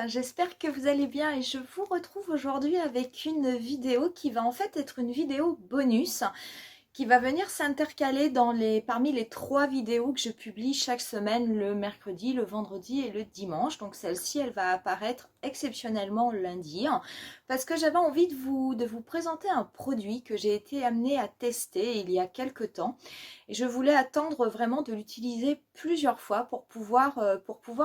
j'espère que vous allez bien et je vous retrouve aujourd'hui avec une vidéo qui va en fait être une vidéo bonus qui va venir s'intercaler parmi les 3 vidéos que je publie chaque semaine le mercredi, le vendredi et le dimanche. Donc celle-ci, elle va apparaître exceptionnellement lundi parce que j'avais envie de vous présenter un produit que j'ai été amenée à tester il y a quelques temps. Et je voulais attendre vraiment de l'utiliser plusieurs fois pour pouvoir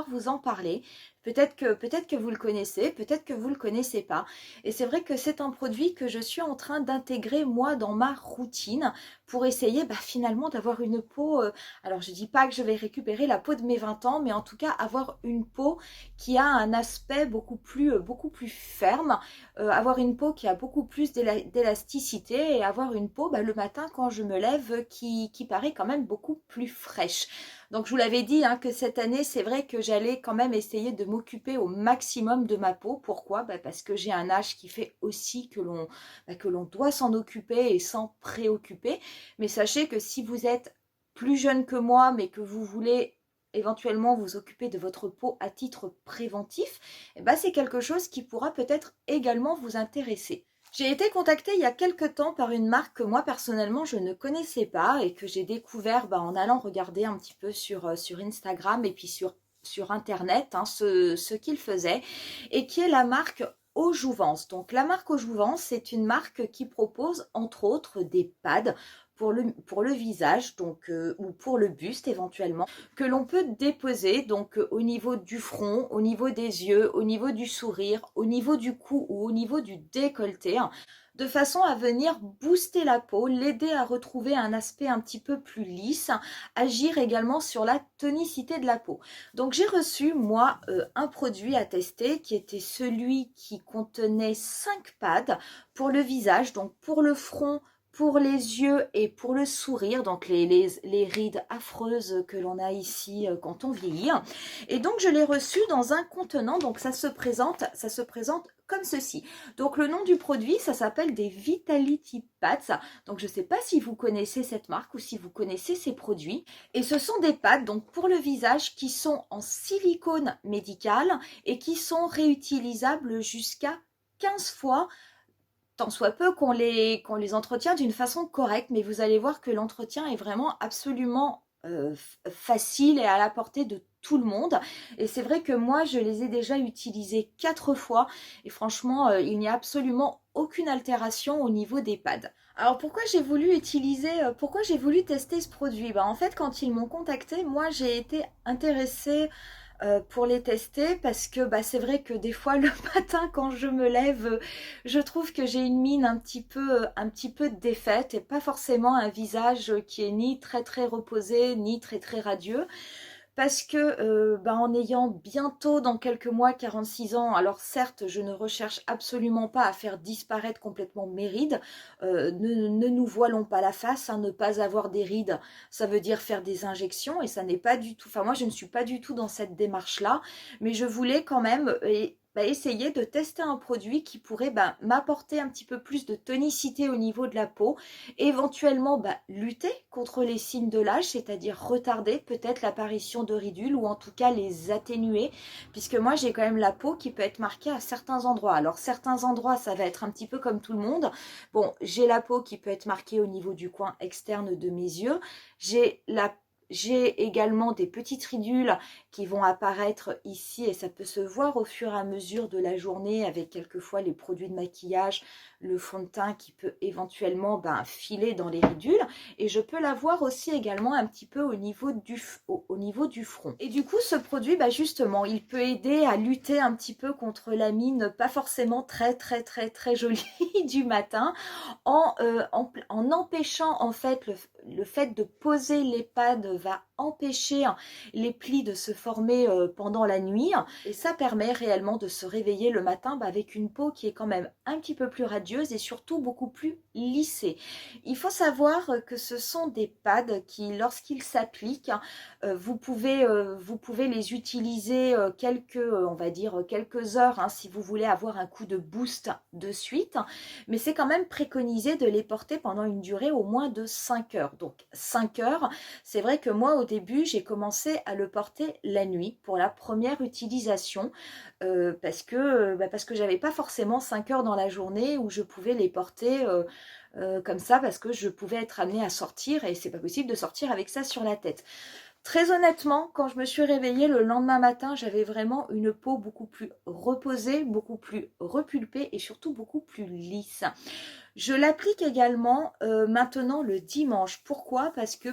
vous en parler. Peut-être que vous le connaissez, peut-être que vous ne le connaissez pas. Et c'est vrai que c'est un produit que je suis en train d'intégrer moi dans ma routine pour essayer finalement d'avoir une peau. Alors je ne dis pas que je vais récupérer la peau de mes 20 ans, mais en tout cas avoir une peau qui a un aspect beaucoup plus ferme, avoir une peau qui a beaucoup plus d'élasticité et avoir une peau le matin quand je me lève qui paraît quand même beaucoup plus fraîche. Donc je vous l'avais dit que cette année, c'est vrai que j'allais quand même essayer de m'occuper au maximum de ma peau. Pourquoi? Parce que j'ai un âge qui fait aussi que l'on doit s'en occuper et s'en préoccuper. Mais sachez que si vous êtes plus jeune que moi, mais que vous voulez éventuellement vous occuper de votre peau à titre préventif, c'est quelque chose qui pourra peut-être également vous intéresser. J'ai été contactée il y a quelques temps par une marque que moi personnellement je ne connaissais pas et que j'ai découvert en allant regarder un petit peu sur Instagram et puis sur internet ce qu'ils faisaient, et qui est la marque Eau Jouvence. Donc la marque Eau Jouvence, c'est une marque qui propose entre autres des pads pour le visage, donc ou pour le buste éventuellement, que l'on peut déposer donc au niveau du front, au niveau des yeux, au niveau du sourire, au niveau du cou ou au niveau du décolleté, de façon à venir booster la peau, l'aider à retrouver un aspect un petit peu plus lisse, agir également sur la tonicité de la peau. Donc j'ai reçu moi un produit à tester qui était celui qui contenait 5 pads pour le visage, donc pour le front, pour les yeux et pour le sourire, donc les rides affreuses que l'on a ici quand on vieillit. Et donc je l'ai reçu dans un contenant, donc ça se présente comme ceci. Donc le nom du produit, ça s'appelle des Vitality Pads. Donc je ne sais pas si vous connaissez cette marque ou si vous connaissez ces produits. Et ce sont des pads donc pour le visage qui sont en silicone médical et qui sont réutilisables jusqu'à 15 fois, tant soit peu qu'on les entretient d'une façon correcte, mais vous allez voir que l'entretien est vraiment absolument facile et à la portée de tout le monde. Et c'est vrai que moi, je les ai déjà utilisés 4 fois et franchement, il n'y a absolument aucune altération au niveau des pads. Alors pourquoi pourquoi j'ai voulu tester ce produit? En fait, quand ils m'ont contacté, moi j'ai été intéressée pour les tester parce que c'est vrai que des fois le matin quand je me lève, je trouve que j'ai une mine un petit peu défaite et pas forcément un visage qui est ni très très reposé ni très très radieux. Parce que en ayant bientôt dans quelques mois 46 ans, alors certes je ne recherche absolument pas à faire disparaître complètement mes rides, ne nous voilons pas la face, ne pas avoir des rides ça veut dire faire des injections et ça n'est pas du tout, enfin moi je ne suis pas du tout dans cette démarche là, mais je voulais quand même essayer de tester un produit qui pourrait m'apporter un petit peu plus de tonicité au niveau de la peau, éventuellement lutter contre les signes de l'âge, c'est-à-dire retarder peut-être l'apparition de ridules ou en tout cas les atténuer, puisque moi j'ai quand même la peau qui peut être marquée à certains endroits. Alors certains endroits ça va être un petit peu comme tout le monde. Bon, j'ai la peau qui peut être marquée au niveau du coin externe de mes yeux, j'ai également des petites ridules qui vont apparaître ici et ça peut se voir au fur et à mesure de la journée avec quelquefois les produits de maquillage, le fond de teint qui peut éventuellement filer dans les ridules, et je peux la voir aussi également un petit peu au niveau du front. Et du coup ce produit justement il peut aider à lutter un petit peu contre la mine pas forcément très très très très jolie du matin en empêchant en fait le fait de poser les pads va empêcher les plis de se former pendant la nuit et ça permet réellement de se réveiller le matin avec une peau qui est quand même un petit peu plus radieuse et surtout beaucoup plus lissée. Il faut savoir que ce sont des pads qui, lorsqu'ils s'appliquent, vous pouvez les utiliser on va dire quelques heures si vous voulez avoir un coup de boost de suite, mais c'est quand même préconisé de les porter pendant une durée au moins de 5 heures. Donc 5 heures, c'est vrai que moi au début j'ai commencé à le porter la nuit pour la première utilisation parce que j'avais pas forcément 5 heures dans la journée où je pouvais les porter comme ça parce que je pouvais être amenée à sortir et c'est pas possible de sortir avec ça sur la tête. Très honnêtement, quand je me suis réveillée le lendemain matin, j'avais vraiment une peau beaucoup plus reposée, beaucoup plus repulpée et surtout beaucoup plus lisse. Je l'applique également maintenant le dimanche. Pourquoi? Parce que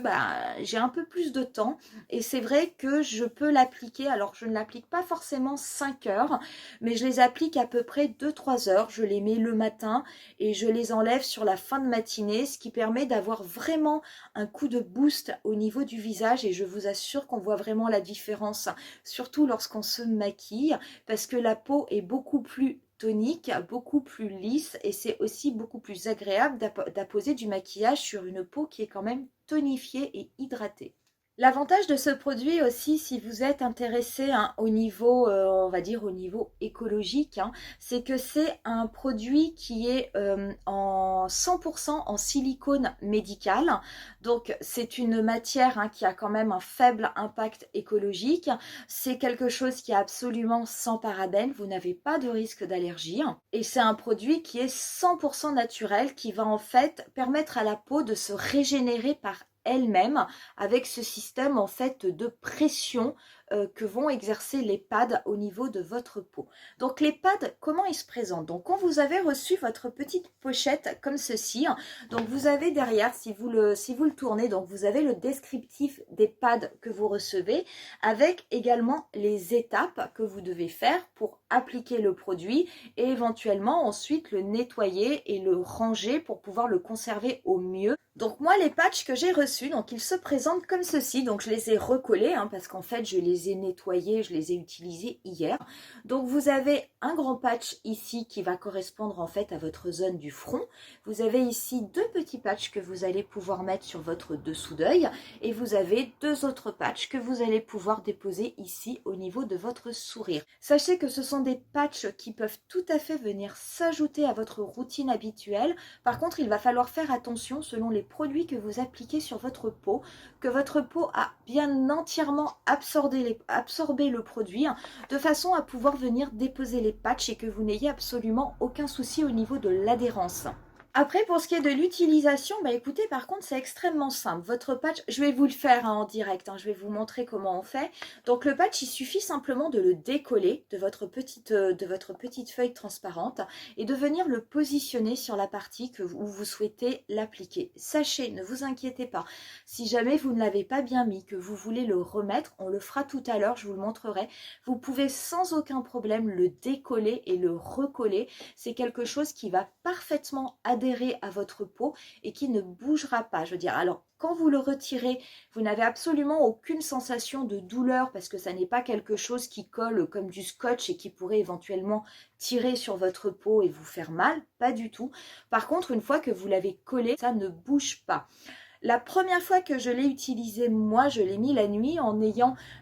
j'ai un peu plus de temps et c'est vrai que je peux l'appliquer. Alors je ne l'applique pas forcément 5 heures, mais je les applique à peu près 2-3 heures. Je les mets le matin et je les enlève sur la fin de matinée, ce qui permet d'avoir vraiment un coup de boost au niveau du visage et je vous assure qu'on voit vraiment la différence, surtout lorsqu'on se maquille, parce que la peau est beaucoup plus tonique, beaucoup plus lisse et c'est aussi beaucoup plus agréable d'apposer du maquillage sur une peau qui est quand même tonifiée et hydratée. L'avantage de ce produit aussi, si vous êtes intéressé au niveau, on va dire au niveau écologique, c'est que c'est un produit qui est en 100% en silicone médical. Donc c'est une matière qui a quand même un faible impact écologique. C'est quelque chose qui est absolument sans parabènes. Vous n'avez pas de risque d'allergie. Et c'est un produit qui est 100% naturel, qui va en fait permettre à la peau de se régénérer par elle-même avec ce système en fait de pression que vont exercer les pads au niveau de votre peau. Donc les pads, comment ils se présentent? Donc quand vous avez reçu votre petite pochette comme ceci, donc vous avez derrière, si vous le tournez, donc vous avez le descriptif des pads que vous recevez avec également les étapes que vous devez faire pour appliquer le produit et éventuellement ensuite le nettoyer et le ranger pour pouvoir le conserver au mieux. Donc moi les patchs que j'ai reçus, donc ils se présentent comme ceci, donc je les ai recollés parce qu'en fait je les ai nettoyés, je les ai utilisés hier. Donc vous avez un grand patch ici qui va correspondre en fait à votre zone du front. Vous avez ici deux petits patchs que vous allez pouvoir mettre sur votre dessous d'œil et vous avez deux autres patchs que vous allez pouvoir déposer ici au niveau de votre sourire. Sachez que ce sont des patchs qui peuvent tout à fait venir s'ajouter à votre routine habituelle. Par contre, il va falloir faire attention selon les produits que vous appliquez sur votre peau, que votre peau a bien entièrement absorbé le produit, de façon à pouvoir venir déposer les patchs et que vous n'ayez absolument aucun souci au niveau de l'adhérence. Après, pour ce qui est de l'utilisation, écoutez, par contre, c'est extrêmement simple. Votre patch, je vais vous le faire en direct, je vais vous montrer comment on fait. Donc, le patch, il suffit simplement de le décoller de votre petite feuille transparente et de venir le positionner sur la partie où vous souhaitez l'appliquer. Sachez, ne vous inquiétez pas, si jamais vous ne l'avez pas bien mis, que vous voulez le remettre, on le fera tout à l'heure, je vous le montrerai. Vous pouvez sans aucun problème le décoller et le recoller. C'est quelque chose qui va parfaitement adhérer à votre peau et qui ne bougera pas. Je veux dire, alors quand vous le retirez, vous n'avez absolument aucune sensation de douleur parce que ça n'est pas quelque chose qui colle comme du scotch et qui pourrait éventuellement tirer sur votre peau et vous faire mal, pas du tout. Par contre, une fois que vous l'avez collé, ça ne bouge pas. La première fois que je l'ai utilisé, moi, je l'ai mis la nuit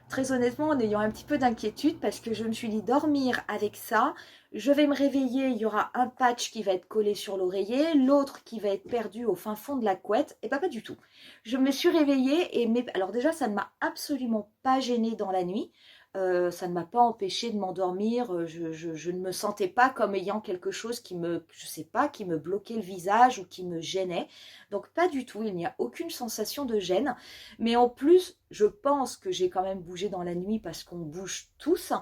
très honnêtement, en ayant un petit peu d'inquiétude parce que je me suis dit dormir avec ça, je vais me réveiller, il y aura un patch qui va être collé sur l'oreiller, l'autre qui va être perdu au fin fond de la couette, et pas du tout. Je me suis réveillée alors déjà, ça ne m'a absolument pas gênée dans la nuit. Ça ne m'a pas empêché de m'endormir, je ne me sentais pas comme ayant quelque chose qui me bloquait le visage ou qui me gênait. Donc pas du tout, il n'y a aucune sensation de gêne. Mais en plus, je pense que j'ai quand même bougé dans la nuit parce qu'on bouge tous.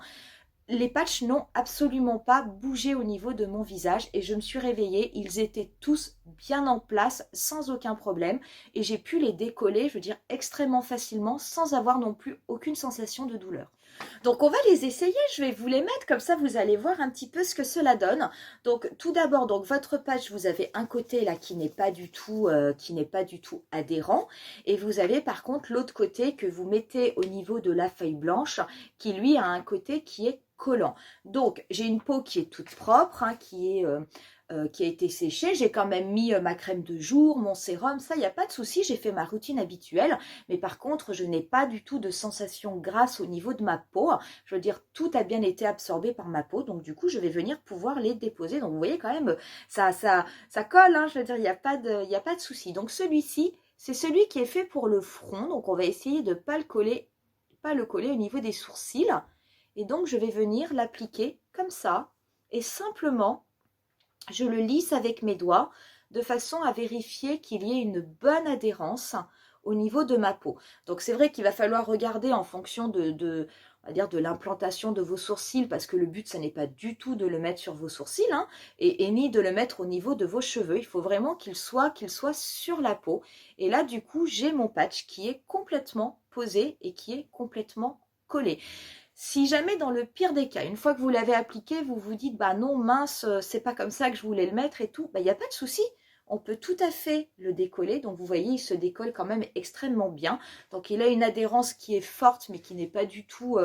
Les patchs n'ont absolument pas bougé au niveau de mon visage et je me suis réveillée, ils étaient tous bien en place sans aucun problème et j'ai pu les décoller, je veux dire, extrêmement facilement sans avoir non plus aucune sensation de douleur. Donc on va les essayer, je vais vous les mettre, comme ça vous allez voir un petit peu ce que cela donne. Donc tout d'abord, donc votre patch, vous avez un côté là qui n'est pas du tout adhérent et vous avez par contre l'autre côté que vous mettez au niveau de la feuille blanche qui lui a un côté qui est collant. Donc j'ai une peau qui est toute propre, qui a été séchée. J'ai quand même mis ma crème de jour, mon sérum, ça, il n'y a pas de souci, j'ai fait ma routine habituelle. Mais par contre, je n'ai pas du tout de sensation grasse au niveau de ma peau. Je veux dire, tout a bien été absorbé par ma peau. Donc du coup, je vais venir pouvoir les déposer. Donc vous voyez quand même, ça colle, je veux dire, il n'y a pas de souci. Donc celui-ci, C'est celui qui est fait pour le front, donc on va essayer de ne pas le coller au niveau des sourcils. Et donc je vais venir l'appliquer comme ça, et simplement je le lisse avec mes doigts de façon à vérifier qu'il y ait une bonne adhérence au niveau de ma peau. Donc c'est vrai qu'il va falloir regarder en fonction on va dire de l'implantation de vos sourcils, parce que le but, ça n'est pas du tout de le mettre sur vos sourcils, hein, et ni de le mettre au niveau de vos cheveux. Il faut vraiment qu'il soit sur la peau. Et là, du coup, j'ai mon patch qui est complètement posé et qui est complètement collé. Si jamais dans le pire des cas, une fois que vous l'avez appliqué, vous vous dites bah non mince, c'est pas comme ça que je voulais le mettre et tout, bah il n'y a pas de souci. On peut tout à fait le décoller. Donc vous voyez, il se décolle quand même extrêmement bien. Donc il a une adhérence qui est forte, mais qui n'est pas du tout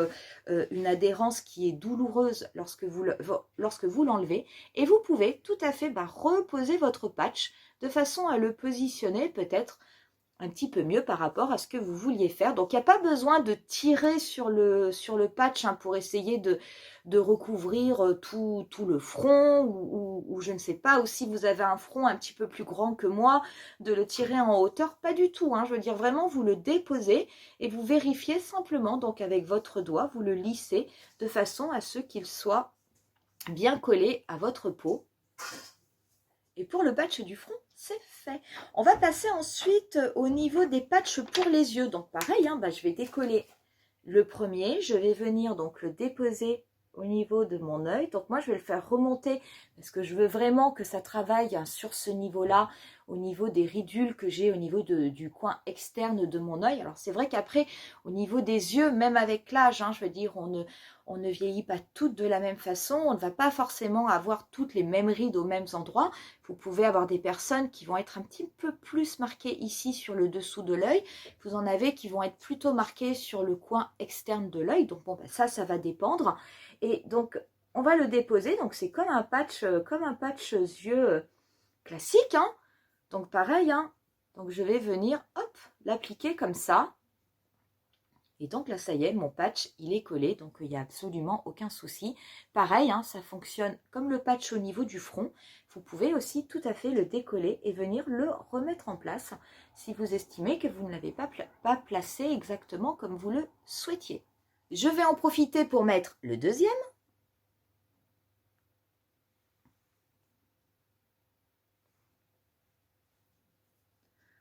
une adhérence qui est douloureuse lorsque vous l'enlevez. Et vous pouvez tout à fait reposer votre patch de façon à le positionner peut-être un petit peu mieux par rapport à ce que vous vouliez faire. Donc il n'y a pas besoin de tirer sur le patch hein, pour essayer de recouvrir tout le front ou je ne sais pas, ou si vous avez un front un petit peu plus grand que moi, de le tirer en hauteur, pas du tout. Hein, je veux dire vraiment vous le déposez et vous vérifiez simplement, donc avec votre doigt, vous le lissez de façon à ce qu'il soit bien collé à votre peau. Et pour le patch du front, c'est fait. On va passer ensuite au niveau des patchs pour les yeux. Donc pareil, hein, je vais décoller le premier. Je vais venir donc le déposer au niveau de mon œil. Donc moi, je vais le faire remonter parce que je veux vraiment que ça travaille sur ce niveau-là, au niveau des ridules que j'ai au niveau du coin externe de mon œil. Alors c'est vrai qu'après, au niveau des yeux, même avec l'âge, hein, je veux dire, on ne vieillit pas toutes de la même façon. On ne va pas forcément avoir toutes les mêmes rides aux mêmes endroits. Vous pouvez avoir des personnes qui vont être un petit peu plus marquées ici sur le dessous de l'œil. Vous en avez qui vont être plutôt marquées sur le coin externe de l'œil. Donc bon, ça va dépendre. Et donc, on va le déposer. Donc, c'est comme un patch yeux classique. Hein. Donc, pareil. Hein. Donc, je vais venir, hop, l'appliquer comme ça. Et donc, là, ça y est, mon patch, il est collé. Donc, il n'y a absolument aucun souci. Pareil, hein, ça fonctionne comme le patch au niveau du front. Vous pouvez aussi tout à fait le décoller et venir le remettre en place si vous estimez que vous ne l'avez pas placé exactement comme vous le souhaitiez. Je vais en profiter pour mettre le deuxième.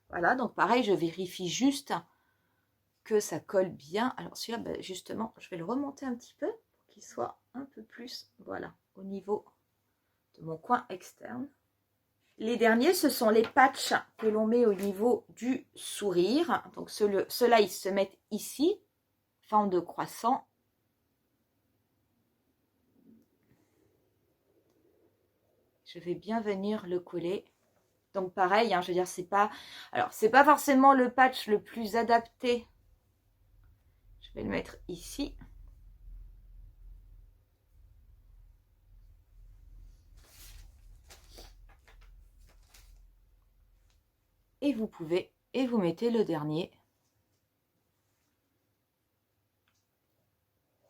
Voilà, donc pareil, je vérifie juste que ça colle bien. Alors celui-là, justement, je vais le remonter un petit peu pour qu'il soit un peu plus, voilà, au niveau de mon coin externe. Les derniers, ce sont les patchs que l'on met au niveau du sourire. Donc ceux-là, ils se mettent ici, forme de croissant. Je vais bien venir le coller. Donc pareil, hein, je veux dire, c'est pas forcément le patch le plus adapté. Je vais le mettre ici. Et vous mettez le dernier.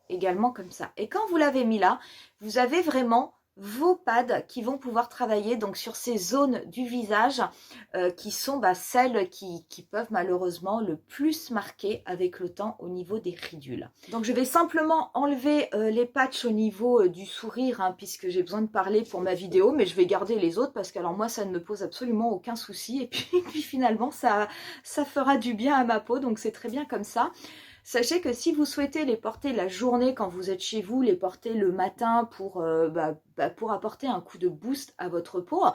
Également comme ça. Et quand vous l'avez mis là, vous avez vraiment vos pads qui vont pouvoir travailler donc sur ces zones du visage qui sont celles qui peuvent malheureusement le plus marquer avec le temps au niveau des ridules. Donc je vais simplement enlever les patchs au niveau du sourire hein, puisque j'ai besoin de parler pour ma vidéo, mais je vais garder les autres parce que alors moi ça ne me pose absolument aucun souci et puis finalement ça fera du bien à ma peau, donc c'est très bien comme ça. Sachez que si vous souhaitez les porter la journée quand vous êtes chez vous, les porter le matin pour apporter un coup de boost à votre peau,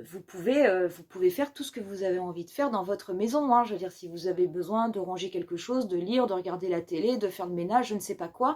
vous pouvez faire tout ce que vous avez envie de faire dans votre maison. Hein. Je veux dire, si vous avez besoin de ranger quelque chose, de lire, de regarder la télé, de faire le ménage, je ne sais pas quoi,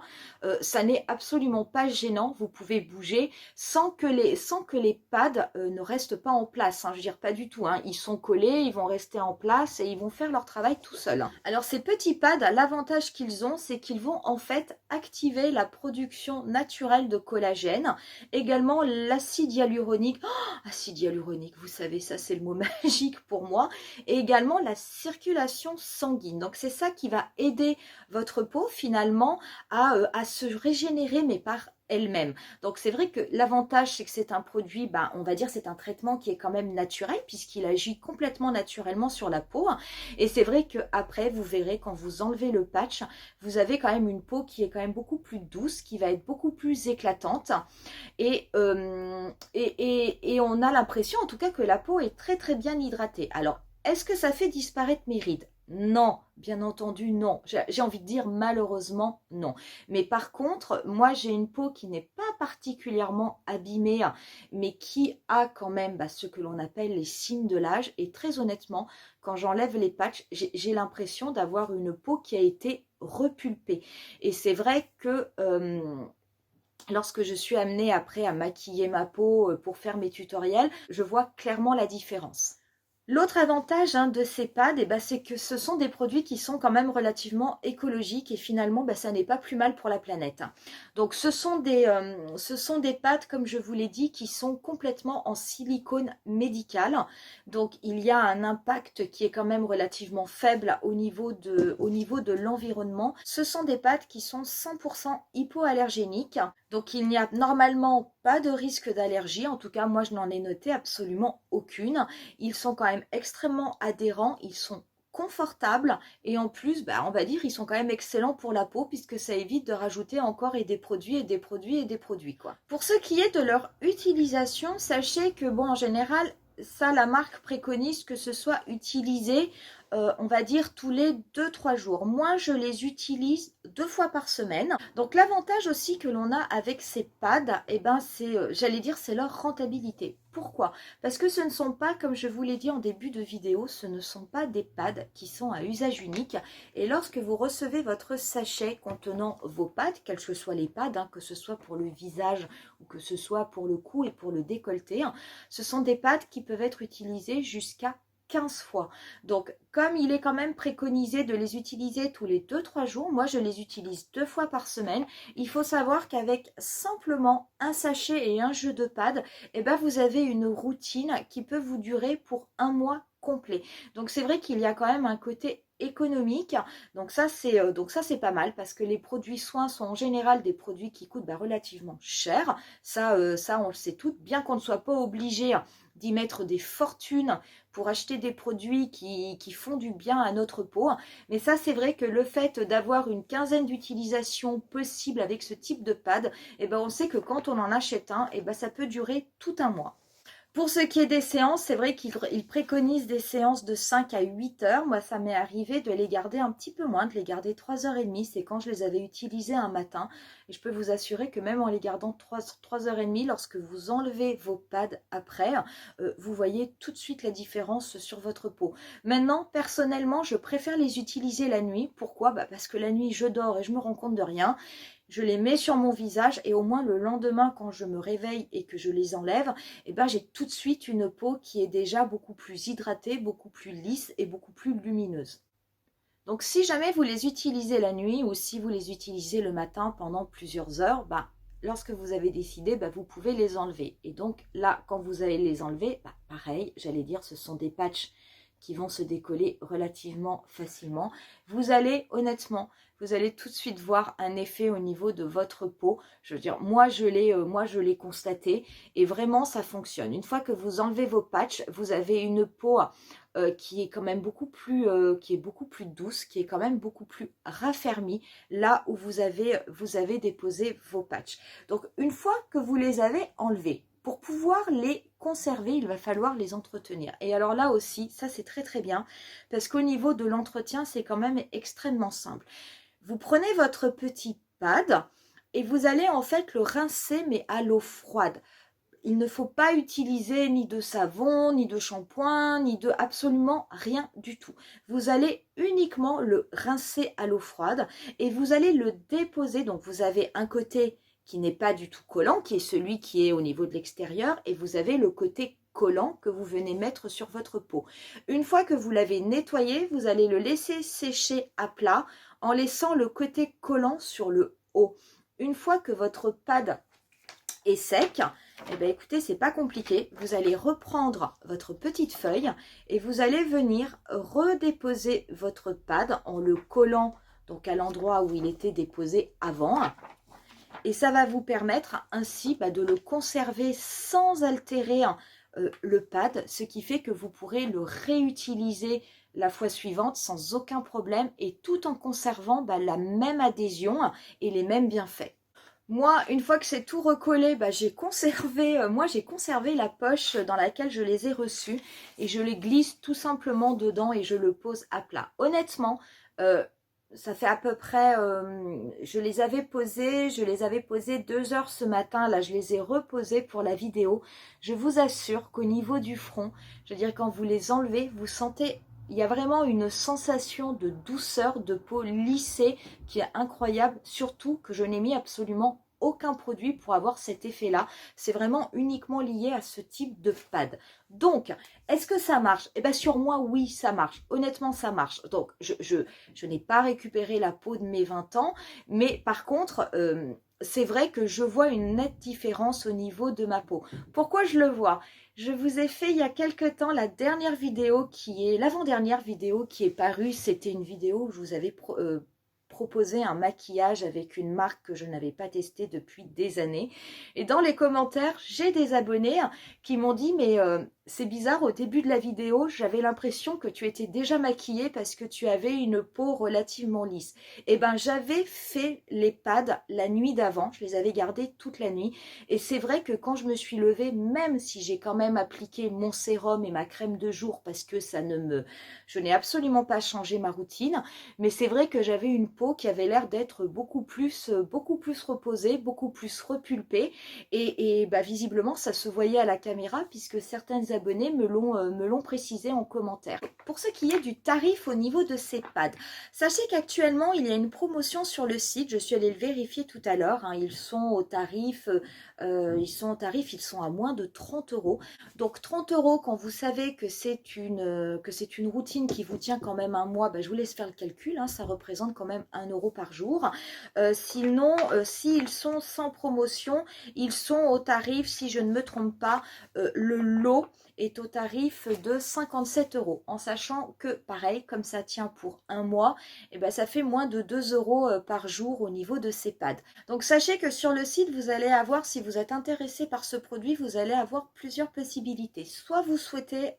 ça n'est absolument pas gênant. Vous pouvez bouger sans que les pads ne restent pas en place. Hein. Je veux dire, pas du tout. Hein. Ils sont collés, ils vont rester en place et ils vont faire leur travail tout seuls. Hein. Alors, ces petits pads, l'avantage qu'ils ont, c'est qu'ils vont en fait activer la production naturelle de collagène. Également, l'acide hyaluronique. Oh, acide hyaluronique. Vous savez, ça c'est le mot magique pour moi, et également la circulation sanguine. Donc c'est ça qui va aider votre peau finalement à se régénérer, mais par elle-même. Donc c'est vrai que l'avantage, c'est que c'est un produit, ben, on va dire c'est un traitement qui est quand même naturel puisqu'il agit complètement naturellement sur la peau. Et c'est vrai que après vous verrez quand vous enlevez le patch, vous avez quand même une peau qui est quand même beaucoup plus douce, qui va être beaucoup plus éclatante. Et on a l'impression en tout cas que la peau est très très bien hydratée. Alors, est-ce que ça fait disparaître mes rides? Non, bien entendu non. J'ai envie de dire malheureusement non. Mais par contre, moi j'ai une peau qui n'est pas particulièrement abîmée, mais qui a quand même ce que l'on appelle les signes de l'âge. Et très honnêtement, quand j'enlève les patchs, j'ai l'impression d'avoir une peau qui a été repulpée. Et c'est vrai que lorsque je suis amenée après à maquiller ma peau pour faire mes tutoriels, je vois clairement la différence. L'autre avantage de ces pads, c'est que ce sont des produits qui sont quand même relativement écologiques et finalement, ça n'est pas plus mal pour la planète. Donc, ce sont des pads, comme je vous l'ai dit, qui sont complètement en silicone médical. Donc, il y a un impact qui est quand même relativement faible au niveau de l'environnement. Ce sont des pads qui sont 100% hypoallergéniques. Donc, il n'y a normalement pas de risque d'allergie. En tout cas, moi, je n'en ai noté absolument aucune. Ils sont quand même extrêmement adhérents, ils sont confortables et en plus, on va dire, ils sont quand même excellents pour la peau puisque ça évite de rajouter encore des produits et des produits et des produits, quoi. Pour ce qui est de leur utilisation, sachez que en général, ça, la marque préconise que ce soit utilisé, on va dire, tous les 2-3 jours. Moi, je les utilise 2 fois par semaine. Donc, l'avantage aussi que l'on a avec ces pads, c'est, j'allais dire, c'est leur rentabilité. Pourquoi? Parce que ce ne sont pas, comme je vous l'ai dit en début de vidéo, ce ne sont pas des pads qui sont à usage unique. Et lorsque vous recevez votre sachet contenant vos pads, quels que soient les pads, que ce soit pour le visage ou que ce soit pour le cou et pour le décolleté, ce sont des pads qui peuvent être utilisés jusqu'à 15 fois. Donc, comme il est quand même préconisé de les utiliser tous les 2-3 jours, moi je les utilise 2 fois par semaine. Il faut savoir qu'avec simplement un sachet et un jeu de pads, vous avez une routine qui peut vous durer pour un mois complet. Donc c'est vrai qu'il y a quand même un côté économique, donc ça c'est pas mal parce que les produits soins sont en général des produits qui coûtent relativement cher. Ça on le sait toutes, bien qu'on ne soit pas obligé d'y mettre des fortunes pour acheter des produits qui font du bien à notre peau. Mais ça, c'est vrai que le fait d'avoir une quinzaine d'utilisations possibles avec ce type de pad, on sait que quand on en achète un, ça peut durer tout un mois. Pour ce qui est des séances, c'est vrai qu'ils préconisent des séances de 5 à 8 heures. Moi, ça m'est arrivé de les garder un petit peu moins, de les garder 3h30. C'est quand je les avais utilisés un matin. Et je peux vous assurer que même en les gardant 3h30, lorsque vous enlevez vos pads après, vous voyez tout de suite la différence sur votre peau. Maintenant, personnellement, je préfère les utiliser la nuit. Pourquoi? Parce que la nuit, je dors et je me rends compte de rien. Je les mets sur mon visage et au moins le lendemain, quand je me réveille et que je les enlève, j'ai tout de suite une peau qui est déjà beaucoup plus hydratée, beaucoup plus lisse et beaucoup plus lumineuse. Donc si jamais vous les utilisez la nuit ou si vous les utilisez le matin pendant plusieurs heures, lorsque vous avez décidé, vous pouvez les enlever. Et donc là, quand vous allez les enlever, pareil, j'allais dire, ce sont des patchs qui vont se décoller relativement facilement. Vous allez, honnêtement, vous allez tout de suite voir un effet au niveau de votre peau. Je veux dire, moi je l'ai constaté et vraiment ça fonctionne. Une fois que vous enlevez vos patchs, vous avez une peau qui est quand même beaucoup plus douce, qui est quand même beaucoup plus raffermie là où vous avez déposé vos patchs. Donc une fois que vous les avez enlevés, pour pouvoir les conserver, il va falloir les entretenir. Et alors là aussi, ça c'est très très bien, parce qu'au niveau de l'entretien, c'est quand même extrêmement simple. Vous prenez votre petit pad et vous allez en fait le rincer, mais à l'eau froide. Il ne faut pas utiliser ni de savon, ni de shampoing, ni de absolument rien du tout. Vous allez uniquement le rincer à l'eau froide et vous allez le déposer. Donc vous avez un côté qui n'est pas du tout collant, qui est celui qui est au niveau de l'extérieur, et vous avez le côté collant que vous venez mettre sur votre peau. Une fois que vous l'avez nettoyé, vous allez le laisser sécher à plat en laissant le côté collant sur le haut. Une fois que votre pad est sec, écoutez, c'est pas compliqué. Vous allez reprendre votre petite feuille et vous allez venir redéposer votre pad en le collant donc à l'endroit où il était déposé avant. et ça va vous permettre ainsi de le conserver sans altérer le pad, ce qui fait que vous pourrez le réutiliser la fois suivante sans aucun problème et tout en conservant la même adhésion et les mêmes bienfaits. Moi, une fois que c'est tout recollé, j'ai conservé, j'ai conservé la poche dans laquelle je les ai reçus et je les glisse tout simplement dedans et je le pose à plat. Honnêtement, ça fait à peu près, je les avais posés 2 heures ce matin, là je les ai reposés pour la vidéo. Je vous assure qu'au niveau du front, je veux dire quand vous les enlevez, vous sentez, il y a vraiment une sensation de douceur, de peau lissée qui est incroyable, surtout que je n'ai mis absolument aucun produit pour avoir cet effet-là. C'est vraiment uniquement lié à ce type de pad. Donc, est-ce que ça marche? Eh bien, sur moi, oui, ça marche. Honnêtement, ça marche. Donc, je n'ai pas récupéré la peau de mes 20 ans, mais par contre, c'est vrai que je vois une nette différence au niveau de ma peau. Pourquoi je le vois? Je vous ai fait il y a quelques temps la dernière vidéo l'avant-dernière vidéo qui est parue. C'était une vidéo où je vous avais proposé un maquillage avec une marque que je n'avais pas testée depuis des années. Et dans les commentaires, j'ai des abonnés qui m'ont dit mais c'est bizarre, au début de la vidéo, j'avais l'impression que tu étais déjà maquillée parce que tu avais une peau relativement lisse. Et ben j'avais fait les pads la nuit d'avant, je les avais gardés toute la nuit. Et c'est vrai que quand je me suis levée, même si j'ai quand même appliqué mon sérum et ma crème de jour parce que je n'ai absolument pas changé ma routine, mais c'est vrai que j'avais une peau qui avait l'air d'être beaucoup plus reposée, beaucoup plus repulpée et visiblement ça se voyait à la caméra puisque certaines abonnés me l'ont précisé en commentaire. Pour ce qui est du tarif au niveau de ces pads, sachez qu'actuellement il y a une promotion sur le site, je suis allée le vérifier tout à l'heure, ils sont au tarif, ils sont à moins de 30 €. Donc 30 € quand vous savez que c'est une routine qui vous tient quand même un mois, je vous laisse faire le calcul, ça représente quand même 1 € par jour. Sinon, s'ils sont sans promotion, ils sont au tarif, si je ne me trompe pas, le lot est au tarif de 57 €, en sachant que pareil, comme ça tient pour un mois, ça fait moins de 2 € par jour au niveau de ces pads. Donc sachez que sur le site, vous allez avoir, si vous êtes intéressé par ce produit, vous allez avoir plusieurs possibilités. Soit vous souhaitez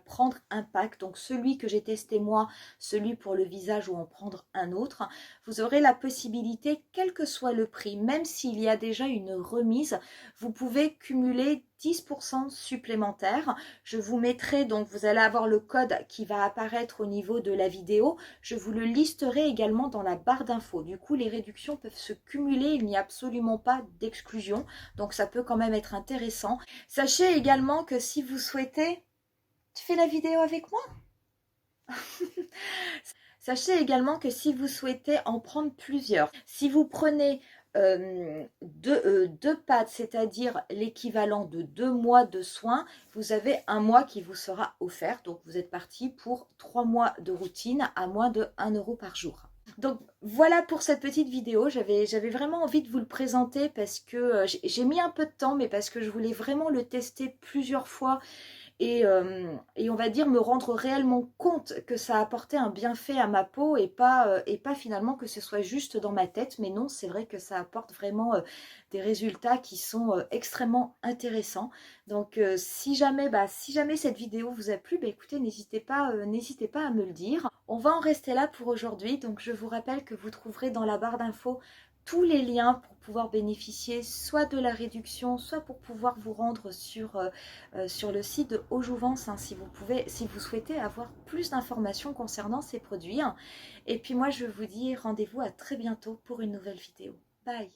prendre un pack, donc celui que j'ai testé moi, celui pour le visage ou en prendre un autre, vous aurez la possibilité, quel que soit le prix, même s'il y a déjà une remise, vous pouvez cumuler 10% supplémentaire. Je vous mettrai, donc vous allez avoir le code qui va apparaître au niveau de la vidéo. Je vous le listerai également dans la barre d'infos. Du coup, les réductions peuvent se cumuler. Il n'y a absolument pas d'exclusion. Donc, ça peut quand même être intéressant. Sachez également que si vous souhaitez... Tu fais la vidéo avec moi? Sachez également que si vous souhaitez en prendre plusieurs, si vous prenez deux pads, c'est-à-dire l'équivalent de 2 mois de soins, vous avez un mois qui vous sera offert. Donc vous êtes parti pour 3 mois de routine à moins de 1 € par jour. Donc voilà pour cette petite vidéo, j'avais vraiment envie de vous le présenter parce que j'ai mis un peu de temps, mais parce que je voulais vraiment le tester plusieurs fois et on va dire me rendre réellement compte que ça apportait un bienfait à ma peau et pas finalement que ce soit juste dans ma tête. Mais non, c'est vrai que ça apporte vraiment des résultats qui sont extrêmement intéressants. Donc si jamais cette vidéo vous a plu, écoutez, n'hésitez pas à me le dire. On va en rester là pour aujourd'hui. Donc je vous rappelle que vous trouverez dans la barre d'infos tous les liens pour pouvoir bénéficier soit de la réduction, soit pour pouvoir vous rendre sur le site de Aujouvence, si vous souhaitez avoir plus d'informations concernant ces produits. Et puis moi, je vous dis rendez-vous à très bientôt pour une nouvelle vidéo. Bye!